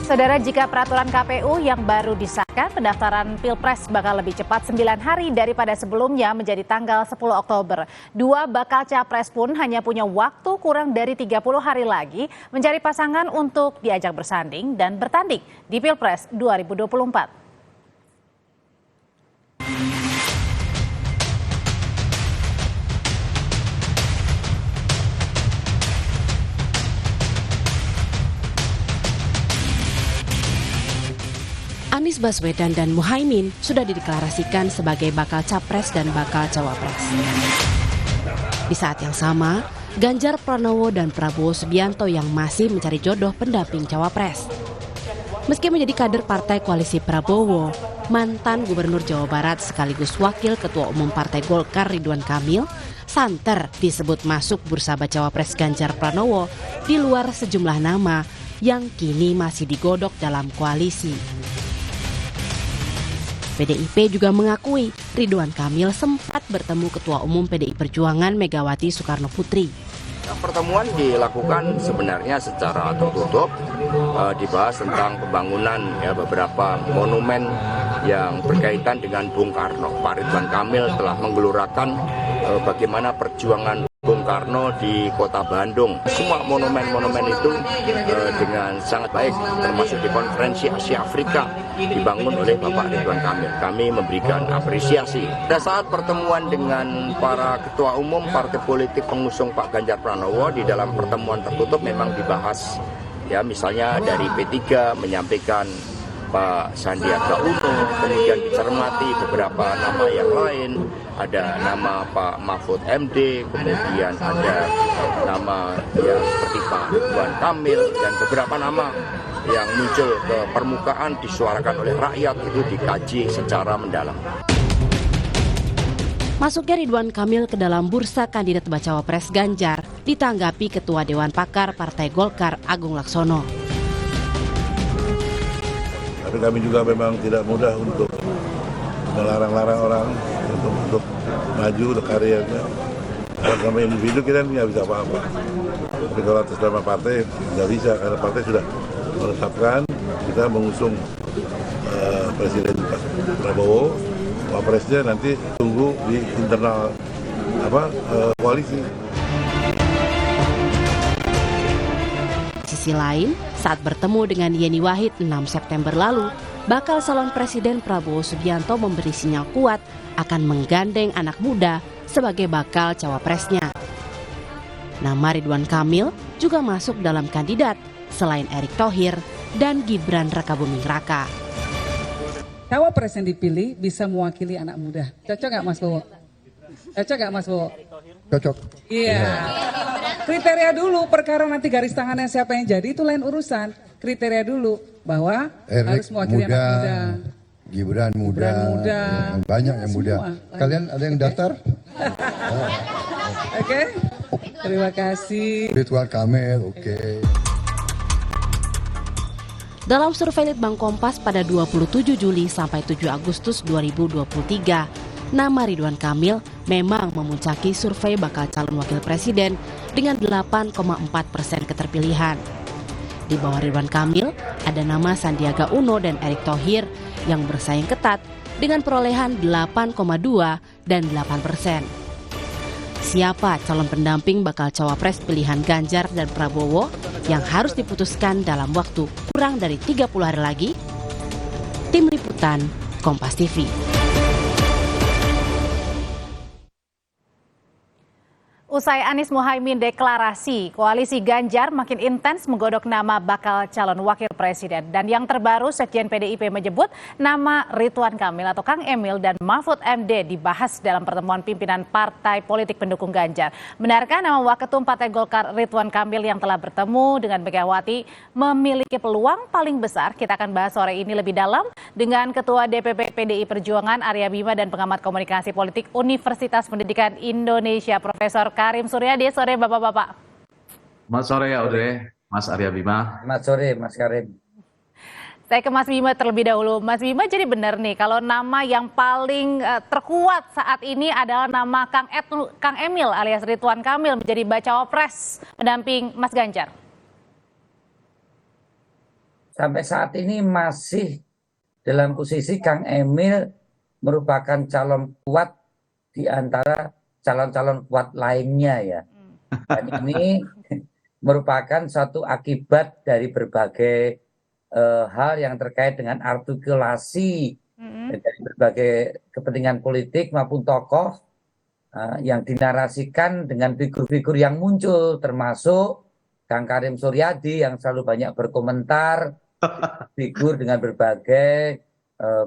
Saudara, jika peraturan KPU yang baru disahkan, pendaftaran Pilpres bakal lebih cepat 9 hari daripada sebelumnya menjadi tanggal 10 Oktober. Dua bakal capres pun hanya punya waktu kurang dari 30 hari lagi mencari pasangan untuk diajak bersanding dan bertanding di Pilpres 2024. Anies Baswedan dan Muhaimin sudah dideklarasikan sebagai bakal capres dan bakal cawapres. Di saat yang sama, Ganjar Pranowo dan Prabowo Subianto yang masih mencari jodoh pendamping cawapres. Meski menjadi kader partai koalisi Prabowo, mantan Gubernur Jawa Barat sekaligus Wakil Ketua Umum Partai Golkar Ridwan Kamil santer disebut masuk bursa bacawa pres Ganjar Pranowo di luar sejumlah nama yang kini masih digodok dalam koalisi. PDIP juga mengakui Ridwan Kamil sempat bertemu Ketua Umum PDI Perjuangan Megawati Soekarno Putri. Pertemuan dilakukan sebenarnya secara tertutup, dibahas tentang pembangunan beberapa monumen yang berkaitan dengan Bung Karno. Pak Ridwan Kamil telah menggelurakan bagaimana perjuangan Bung Karno di kota Bandung. Semua monumen-monumen itu dengan sangat baik, termasuk di konferensi Asia Afrika dibangun oleh Bapak Ridwan Kamil. Kami memberikan apresiasi. Pada saat pertemuan dengan para ketua umum partai politik pengusung Pak Ganjar Pranowo, di dalam pertemuan tertutup memang dibahas, ya misalnya dari P3 menyampaikan Pak Sandiaga Uno, kemudian dicermati beberapa nama yang lain, ada nama Pak Mahfud MD, kemudian ada nama yang seperti Pak Ridwan Kamil, dan beberapa nama yang muncul ke permukaan disuarakan oleh rakyat itu dikaji secara mendalam. Masuknya Ridwan Kamil ke dalam bursa kandidat bacawa pres Ganjar ditanggapi Ketua Dewan Pakar Partai Golkar Agung Laksono. Tapi kami juga memang tidak mudah untuk melarang-larang orang untuk maju untuk karirnya. Kalau sama individu kita nggak bisa apa-apa. Tapi kalau atas nama partai nggak bisa, karena partai sudah menetapkan kita mengusung Presiden Prabowo. Wapresnya nanti tunggu di internal koalisi. Sisi lain, saat bertemu dengan Yeni Wahid 6 September lalu, bakal calon Presiden Prabowo Subianto memberi sinyal kuat akan menggandeng anak muda sebagai bakal cawapresnya. Nama Ridwan Kamil juga masuk dalam kandidat selain Erick Thohir dan Gibran Rakabuming Raka. Cawapres yang dipilih bisa mewakili anak muda. Cocok nggak Mas Bowo? Cocok nggak Mas Bowo? Cocok. Iya. Kriteria dulu, perkara nanti garis tangannya siapa yang jadi itu lain urusan. Kriteria dulu bahwa harus mewakili anak muda. Gibran muda. Banyak yang muda. Kalian ada yang daftar? Oke. Terima kasih. Ridwan Kamil, oke. Dalam survei Litbang Kompas pada 27 Juli sampai 7 Agustus 2023, nama Ridwan Kamil memang memuncaki survei bakal calon wakil presiden dengan 8,4% keterpilihan. Di bawah Ridwan Kamil ada nama Sandiaga Uno dan Erick Thohir yang bersaing ketat dengan perolehan 8,2 dan 8%. Siapa calon pendamping bakal cawapres pilihan Ganjar dan Prabowo yang harus diputuskan dalam waktu kurang dari 30 hari lagi? Tim Liputan Kompas TV. Usai Anies Muhaimin deklarasi, koalisi Ganjar makin intens menggodok nama bakal calon wakil presiden. Dan yang terbaru, Sekjen PDIP menyebut nama Ridwan Kamil atau Kang Emil dan Mahfud MD dibahas dalam pertemuan pimpinan partai politik pendukung Ganjar. Benarkah nama Waketum Partai Golkar Ridwan Kamil yang telah bertemu dengan Megawati memiliki peluang paling besar? Kita akan bahas sore ini lebih dalam dengan Ketua DPP PDI Perjuangan Arya Bima dan pengamat komunikasi politik Universitas Pendidikan Indonesia Profesor Karim Suryadi. Sore Bapak-Bapak. Selamat sore ya Audrey, Mas Arya Bima. Selamat sore Mas Karim. Saya ke Mas Bima terlebih dahulu. Mas Bima, jadi benar nih kalau nama yang paling terkuat saat ini adalah nama Kang Emil alias Ridwan Kamil menjadi bacawa pres pendamping Mas Ganjar. sampai saat ini masih dalam posisi Kang Emil merupakan calon kuat di antara calon-calon kuat lainnya ya. Dan ini merupakan satu akibat dari berbagai hal yang terkait dengan artikulasi dari berbagai kepentingan politik maupun tokoh yang dinarasikan dengan figur-figur yang muncul, termasuk Kang Karim Suryadi yang selalu banyak berkomentar, figur dengan berbagai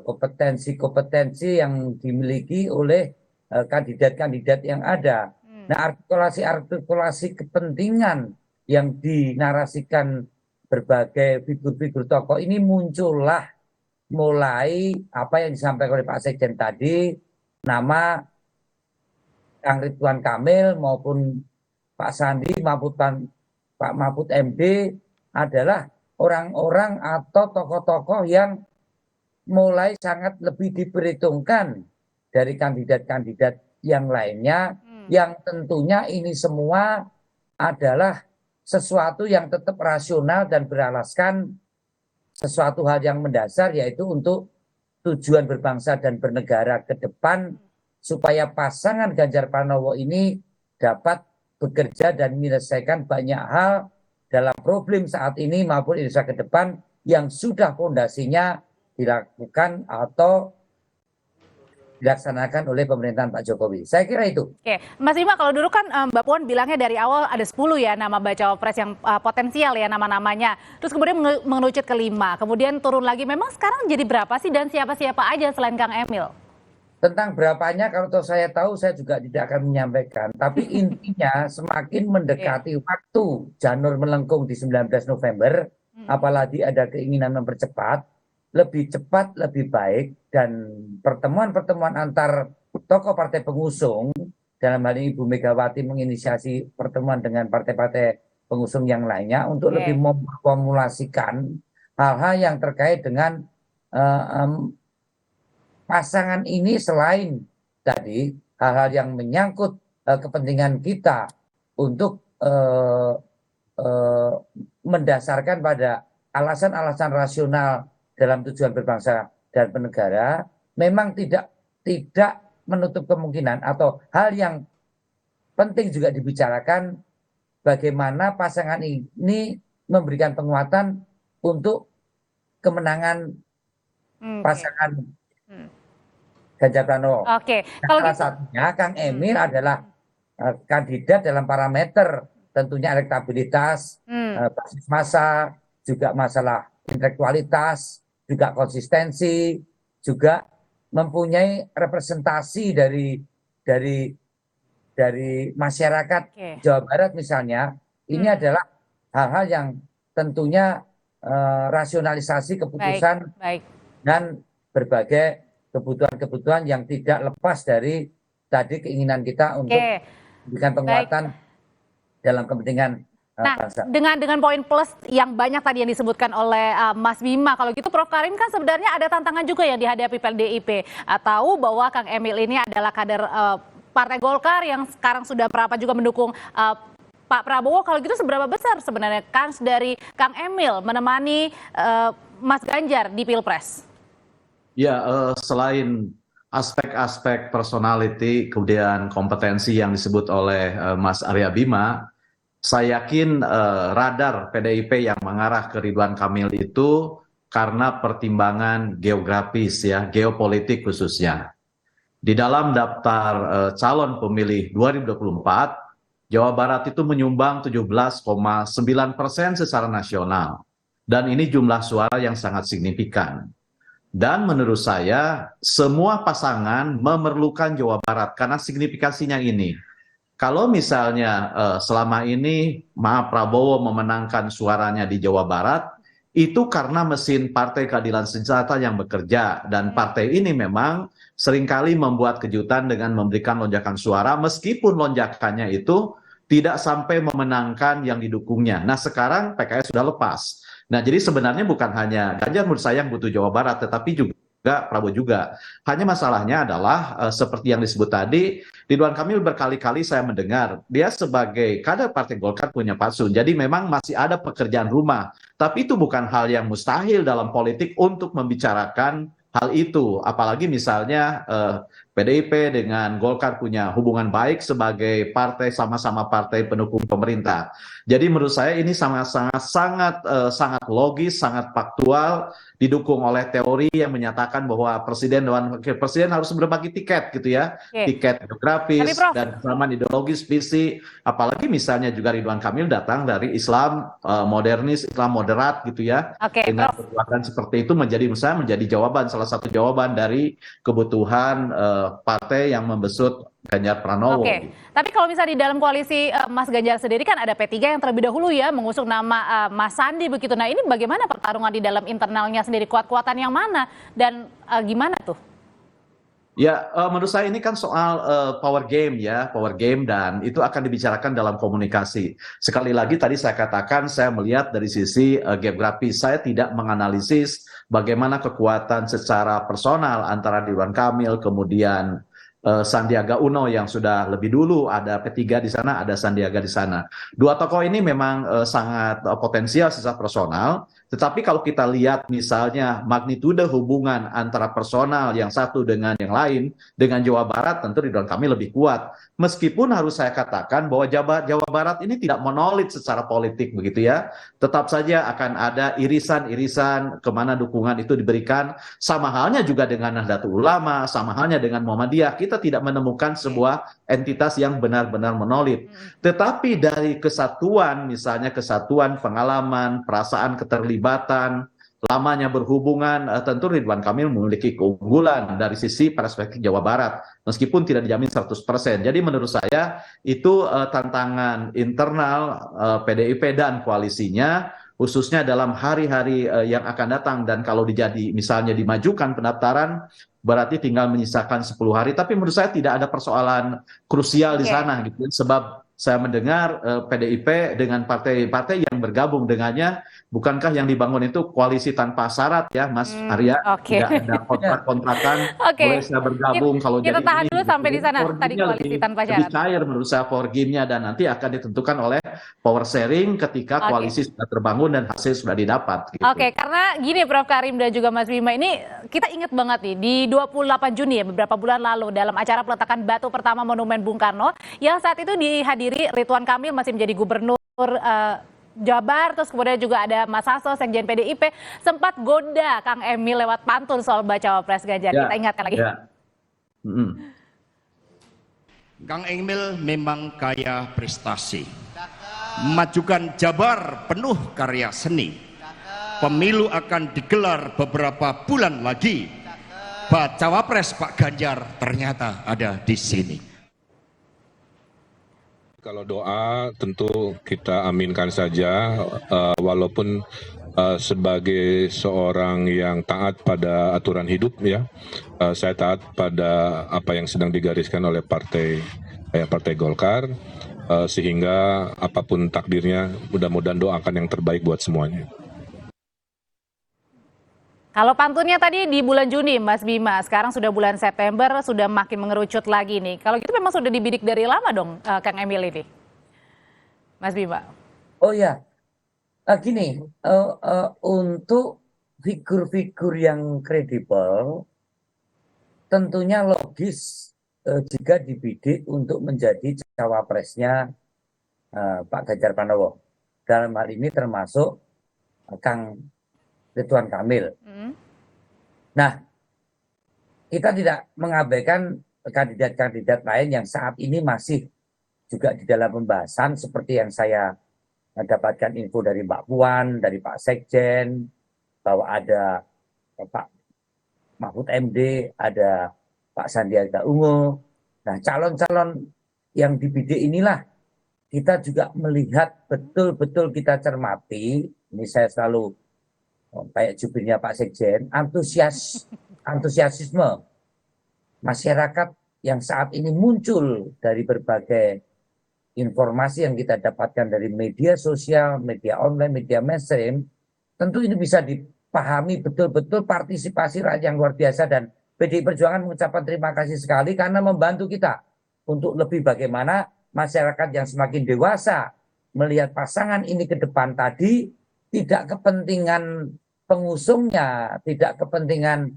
kompetensi-kompetensi yang dimiliki oleh kandidat-kandidat yang ada. Nah, artikulasi kepentingan yang dinarasikan berbagai figur-figur tokoh ini muncullah mulai apa yang disampaikan oleh Pak Sekjen tadi, nama Kang Ridwan Kamil maupun Pak Sandi maupun Pak Mahfud MD adalah orang-orang atau tokoh-tokoh yang mulai sangat lebih diperhitungkan dari kandidat-kandidat yang lainnya, yang tentunya ini semua adalah sesuatu yang tetap rasional dan beralaskan sesuatu hal yang mendasar, yaitu untuk tujuan berbangsa dan bernegara ke depan, supaya pasangan Ganjar Pranowo ini dapat bekerja dan menyelesaikan banyak hal dalam problem saat ini maupun Indonesia ke depan yang sudah fondasinya dilakukan atau dilaksanakan oleh pemerintahan Pak Jokowi. Saya kira itu. Oke, Mas Bima, kalau dulu kan Mbak Puan bilangnya dari awal ada 10 ya nama bacawa pres yang potensial ya nama-namanya. Terus kemudian mengerucut ke 5, kemudian turun lagi. Memang sekarang jadi berapa sih dan siapa-siapa aja selain Kang Emil? Tentang berapanya kalau saya tahu saya juga tidak akan menyampaikan. Tapi intinya semakin mendekati waktu janur melengkung di 19 November, apalagi ada keinginan mempercepat, lebih cepat, lebih baik, dan pertemuan-pertemuan antar tokoh partai pengusung, dalam hal ini Ibu Megawati menginisiasi pertemuan dengan partai-partai pengusung yang lainnya untuk lebih memformulasikan hal-hal yang terkait dengan pasangan ini, selain tadi hal-hal yang menyangkut kepentingan kita untuk mendasarkan pada alasan-alasan rasional dalam tujuan berbangsa dan bernegara, memang tidak menutup kemungkinan atau hal yang penting juga dibicarakan bagaimana pasangan ini memberikan penguatan untuk kemenangan pasangan Ganjar Pranowo. Oke, kalau salah satunya Kang Emil adalah kandidat dalam parameter tentunya elektabilitas, basis massa, juga masalah intelektualitas, juga konsistensi, juga mempunyai representasi dari masyarakat Jawa Barat misalnya. Ini adalah hal-hal yang tentunya rasionalisasi keputusan dan berbagai kebutuhan-kebutuhan yang tidak lepas dari tadi keinginan kita untuk memberikan penguatan dalam kepentingan nah, dengan poin plus yang banyak tadi yang disebutkan oleh Mas Bima, kalau gitu Prof Karim kan sebenarnya ada tantangan juga yang dihadapi PDIP. Tahu bahwa Kang Emil ini adalah kader Partai Golkar yang sekarang sudah merapat juga mendukung Pak Prabowo. Kalau gitu seberapa besar sebenarnya kans dari Kang Emil menemani Mas Ganjar di Pilpres? Ya, selain aspek-aspek personality, kemudian kompetensi yang disebut oleh Mas Arya Bima, saya yakin radar PDIP yang mengarah ke Ridwan Kamil itu karena pertimbangan geografis ya, geopolitik khususnya. Di dalam daftar calon pemilih 2024, Jawa Barat itu menyumbang 17,9% secara nasional. Dan ini jumlah suara yang sangat signifikan. Dan menurut saya, semua pasangan memerlukan Jawa Barat karena signifikasinya ini. Kalau misalnya selama ini Prabowo memenangkan suaranya di Jawa Barat, itu karena mesin Partai Keadilan Sejahtera yang bekerja. Dan partai ini memang seringkali membuat kejutan dengan memberikan lonjakan suara, meskipun lonjakannya itu tidak sampai memenangkan yang didukungnya. Nah sekarang PKS sudah lepas. Nah jadi sebenarnya bukan hanya Ganjar menurut saya yang butuh Jawa Barat, tetapi juga Prabowo juga. Hanya masalahnya adalah seperti yang disebut tadi, Ridwan Kamil berkali-kali saya mendengar, dia sebagai kader Partai Golkar punya patsun. Jadi memang masih ada pekerjaan rumah. Tapi itu bukan hal yang mustahil dalam politik untuk membicarakan hal itu. Apalagi misalnya PDIP dengan Golkar punya hubungan baik sebagai partai, sama-sama partai pendukung pemerintah. Jadi menurut saya ini sangat logis, sangat faktual, didukung oleh teori yang menyatakan bahwa presiden dan wakil presiden harus berbagi tiket gitu ya. Tiket geografis dan kesamaan ideologis, visi. Apalagi misalnya juga Ridwan Kamil datang dari Islam modernis, Islam moderat gitu ya. Dengan kekuatan seperti itu menjadi jawaban, salah satu jawaban dari kebutuhan partai yang membesut Ganjar Pranowo. Tapi kalau misalnya di dalam koalisi Mas Ganjar sendiri kan ada P3 yang terlebih dahulu ya mengusung nama Mas Sandi begitu. Nah ini bagaimana pertarungan di dalam internalnya sendiri, kuat-kuatan yang mana dan gimana tuh? Ya, menurut saya ini kan soal power game ya, power game, dan itu akan dibicarakan dalam komunikasi. Sekali lagi tadi saya katakan saya melihat dari sisi geografis, saya tidak menganalisis bagaimana kekuatan secara personal antara Ridwan Kamil kemudian Sandiaga Uno yang sudah lebih dulu, ada P3 di sana, ada Sandiaga di sana. Dua tokoh ini memang sangat potensial secara personal, tetapi kalau kita lihat misalnya magnitude hubungan antara personal yang satu dengan yang lain, dengan Jawa Barat tentu Ridwan Kamil lebih kuat. Meskipun harus saya katakan bahwa Jawa Barat ini tidak monolit secara politik begitu ya, tetap saja akan ada irisan-irisan kemana dukungan itu diberikan, sama halnya juga dengan Nahdlatul Ulama, sama halnya dengan Muhammadiyah. Kita tidak menemukan sebuah entitas yang benar-benar monolit. Tetapi dari kesatuan, misalnya kesatuan pengalaman, perasaan keterlibatan, lamanya berhubungan, tentu Ridwan Kamil memiliki keunggulan dari sisi perspektif Jawa Barat, meskipun tidak dijamin 100%. Jadi menurut saya itu tantangan internal PDIP dan koalisinya, khususnya dalam hari-hari yang akan datang. Dan kalau misalnya dimajukan pendaftaran, berarti tinggal menyisakan 10 hari. Tapi menurut saya tidak ada persoalan krusial di sana gitu. Sebab saya mendengar PDIP dengan partai-partai yang bergabung dengannya, bukankah yang dibangun itu koalisi tanpa syarat ya, Mas Arya? Tidak ada kontrak-kontrakan, boleh saya bergabung kalau kita jadi tahan ini. dulu sampai di sana tadi koalisi tanpa syarat. Lebih cair menurut saya for game-nya, dan nanti akan ditentukan oleh power sharing ketika koalisi sudah terbangun dan hasil sudah didapat. Gitu. Karena gini Prof Karim dan juga Mas Bima, ini kita ingat banget nih di 28 Juni ya, beberapa bulan lalu dalam acara peletakan batu pertama Monumen Bung Karno yang saat itu dihadiri Ridwan Kamil masih menjadi gubernur Jabar, terus kemudian juga ada Mas Hasto, Sekjen PDIP, sempat goda Kang Emil lewat pantun soal bacawa pres Ganjar. Kita ingatkan lagi. Kang Emil memang kaya prestasi. Memajukan Jabar penuh karya seni. Pemilu akan digelar beberapa bulan lagi. Bacawa pres Pak Ganjar ternyata ada di sini. Kalau doa tentu kita aminkan saja, walaupun sebagai seorang yang taat pada aturan hidup ya, saya taat pada apa yang sedang digariskan oleh partai Golkar, sehingga apapun takdirnya mudah-mudahan doakan yang terbaik buat semuanya. Kalau pantunnya tadi di bulan Juni, Mas Bima, sekarang sudah bulan September, sudah makin mengerucut lagi nih. Kalau gitu memang sudah dibidik dari lama dong, Kang Emil ini, Mas Bima. Oh ya, gini, untuk figur-figur yang kredibel, tentunya logis jika dibidik untuk menjadi cawapresnya Pak Ganjar Pranowo. Dalam hal ini termasuk Kang Ridwan Kamil. Nah, kita tidak mengabaikan kandidat-kandidat lain yang saat ini masih juga di dalam pembahasan, seperti yang saya dapatkan info dari Mbak Puan, dari Pak Sekjen, bahwa ada Pak Mahfud MD, ada Pak Sandiaga Uno. Nah, calon-calon yang dibidik inilah kita juga melihat betul-betul kita cermati. Ini saya selalu kayak jubirnya Pak Sekjen, antusiasisme masyarakat yang saat ini muncul dari berbagai informasi yang kita dapatkan dari media sosial, media online, media mainstream. Tentu ini bisa dipahami betul-betul partisipasi rakyat yang luar biasa, dan PDI Perjuangan mengucapkan terima kasih sekali karena membantu kita untuk lebih bagaimana masyarakat yang semakin dewasa melihat pasangan ini ke depan tadi, tidak kepentingan pengusungnya, tidak kepentingan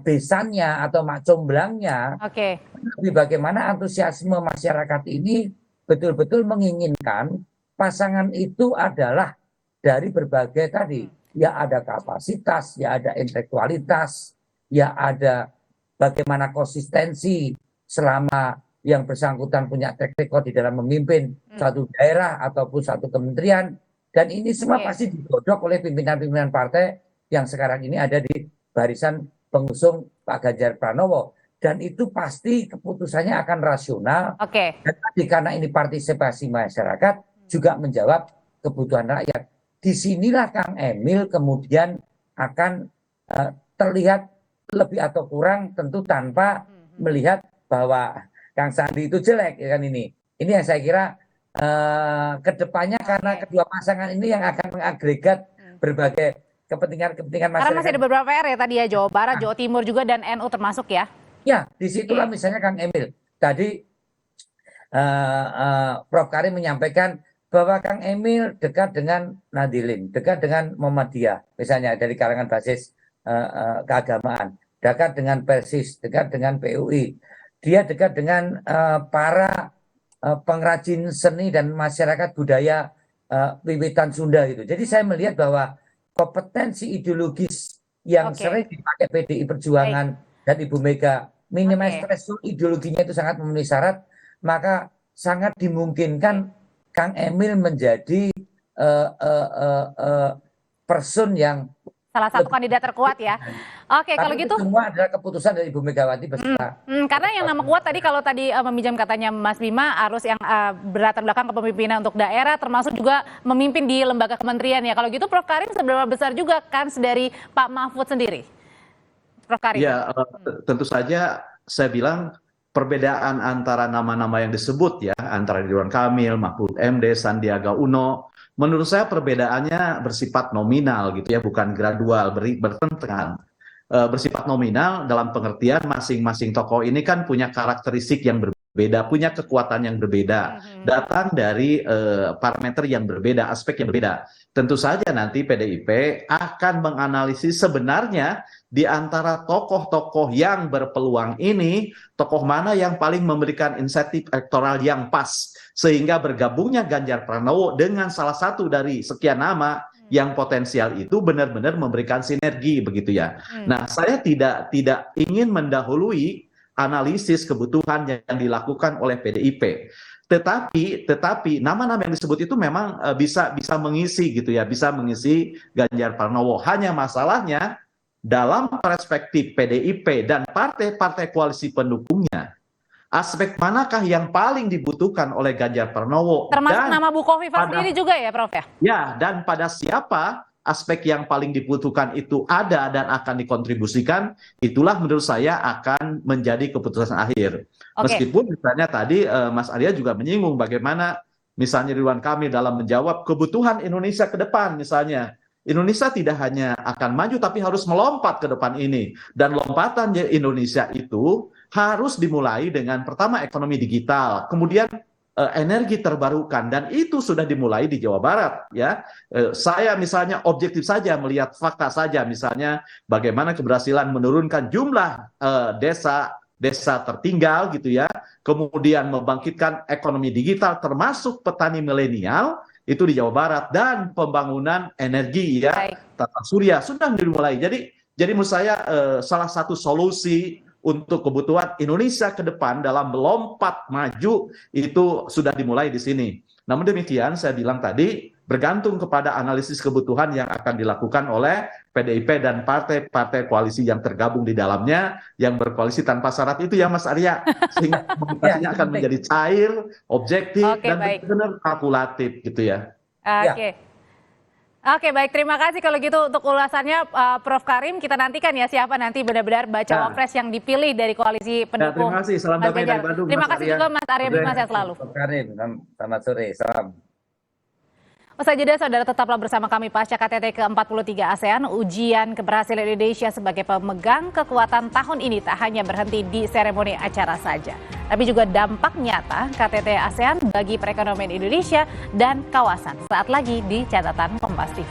besannya atau mak comblangnya, tapi bagaimana antusiasme masyarakat ini betul-betul menginginkan pasangan itu adalah dari berbagai tadi, ya ada kapasitas, ya ada intelektualitas, ya ada bagaimana konsistensi selama yang bersangkutan punya track record di dalam memimpin satu daerah ataupun satu kementerian, dan ini semua pasti digodok oleh pimpinan-pimpinan partai yang sekarang ini ada di barisan pengusung Pak Ganjar Pranowo, dan itu pasti keputusannya akan rasional. Dan tadi karena ini partisipasi masyarakat juga menjawab kebutuhan rakyat. Disinilah Kang Emil kemudian akan terlihat lebih atau kurang, tentu tanpa melihat bahwa Kang Sandi itu jelek, ya kan ini. Ini yang saya kira kedepannya, karena kedua pasangan ini yang akan mengagregat berbagai kepentingan masyarakat. Karena masih ada beberapa PR ya tadi ya, Jawa Barat, Jawa Timur juga, dan NU termasuk ya. Ya, disitulah misalnya Kang Emil. Tadi Prof. Karim menyampaikan bahwa Kang Emil dekat dengan Nadilin, dekat dengan Muhammadiyah, misalnya dari kalangan basis keagamaan, dekat dengan Persis, dekat dengan PUI. Dia dekat dengan para pengrajin seni dan masyarakat budaya wiwitan Sunda gitu. Jadi saya melihat bahwa kompetensi ideologis yang sering dipakai PDI Perjuangan dan Ibu Mega, minimais threshold ideologinya itu sangat memenuhi syarat, maka sangat dimungkinkan Kang Emil menjadi person yang salah satu kandidat terkuat ya. Oke, kalau gitu semua adalah keputusan dari Ibu Megawati beserta. Karena yang nama kuat tadi, kalau tadi meminjam katanya Mas Bima, harus yang berlatar belakang kepemimpinan untuk daerah, termasuk juga memimpin di lembaga kementerian ya. Kalau gitu Prof. Karim, seberapa besar juga kans dari Pak Mahfud sendiri? Prof. Karim. Ya, tentu saja saya bilang perbedaan antara nama-nama yang disebut ya, antara Ridwan Kamil, Mahfud MD, Sandiaga Uno, menurut saya perbedaannya bersifat nominal gitu ya, bukan gradual, bertentangan. Bersifat nominal dalam pengertian masing-masing tokoh ini kan punya karakteristik yang berbeda, punya kekuatan yang berbeda, datang dari parameter yang berbeda, aspek yang berbeda. Tentu saja nanti PDIP akan menganalisis sebenarnya di antara tokoh-tokoh yang berpeluang ini, tokoh mana yang paling memberikan insentif elektoral yang pas, sehingga bergabungnya Ganjar Pranowo dengan salah satu dari sekian nama yang potensial itu benar-benar memberikan sinergi begitu ya. Nah, saya tidak ingin mendahului analisis kebutuhan yang dilakukan oleh PDIP. Tetapi nama-nama yang disebut itu memang bisa mengisi gitu ya, bisa mengisi Ganjar Pranowo. Hanya masalahnya dalam perspektif PDIP dan partai-partai koalisi pendukungnya, aspek manakah yang paling dibutuhkan oleh Ganjar Pranowo? Termasuk nama Bu Khofifah sendiri juga ya, Prof ya? Ya, dan pada siapa aspek yang paling dibutuhkan itu ada dan akan dikontribusikan, itulah menurut saya akan menjadi keputusan akhir. Meskipun misalnya tadi Mas Arya juga menyinggung bagaimana misalnya Ridwan Kamil dalam menjawab kebutuhan Indonesia ke depan misalnya. Indonesia tidak hanya akan maju tapi harus melompat ke depan ini. Dan lompatan Indonesia itu harus dimulai dengan pertama ekonomi digital, kemudian energi terbarukan, dan itu sudah dimulai di Jawa Barat ya. Saya misalnya objektif saja melihat fakta saja, misalnya bagaimana keberhasilan menurunkan jumlah desa tertinggal gitu ya, kemudian membangkitkan ekonomi digital termasuk petani milenial itu di Jawa Barat, dan pembangunan energi ya, tata surya sudah dimulai. Jadi menurut saya salah satu solusi untuk kebutuhan Indonesia ke depan dalam melompat maju itu sudah dimulai di sini. Namun demikian saya bilang tadi bergantung kepada analisis kebutuhan yang akan dilakukan oleh PDIP dan partai-partai koalisi yang tergabung di dalamnya, yang berkoalisi tanpa syarat itu ya Mas Arya, sehingga komunikasinya akan menjadi cair, objektif, dan benar-benar kalkulatif gitu ya. Oke, baik, terima kasih kalau gitu untuk ulasannya Prof. Karim. Kita nantikan ya siapa nanti benar-benar baca wapres yang dipilih dari koalisi pendukung. Terima kasih, salam damai dari Bandung. Terima kasih juga Mas Arya Bima, sehat selalu. Prof. Karim, selamat sore, salam. Usai jeda, saudara tetaplah bersama kami pasca KTT ke-43 ASEAN. Ujian keberhasilan Indonesia sebagai pemegang kekuatan tahun ini tak hanya berhenti di seremoni acara saja, tapi juga dampak nyata KTT ASEAN bagi perekonomian Indonesia dan kawasan. Saat lagi di Catatan Kompas TV.